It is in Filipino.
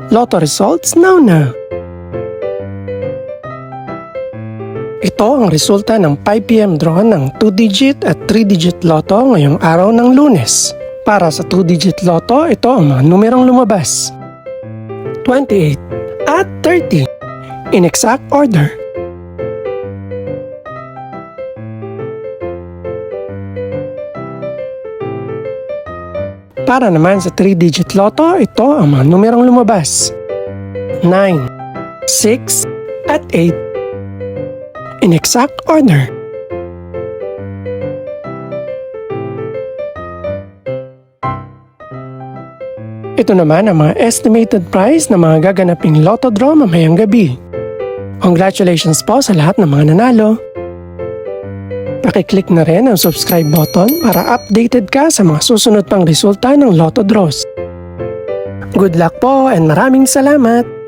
Lotto results now. Ito ang resulta ng 5 PM draw ng 2-digit at 3-digit lotto ngayong araw ng Lunes. Para sa 2-digit lotto, ito ang mga numerong lumabas: 28 at 30 in exact order. Para naman sa 3-digit lotto, ito ang mga numerong lumabas: 9, 6 at 8 in exact order. Ito naman ang mga estimated price ng mga gaganaping lotto draw mamayang gabi. Congratulations po sa lahat ng mga nanalo. Pakiclick na rin ang subscribe button para updated ka sa mga susunod pang resulta ng lotto draws. Good luck po and maraming salamat!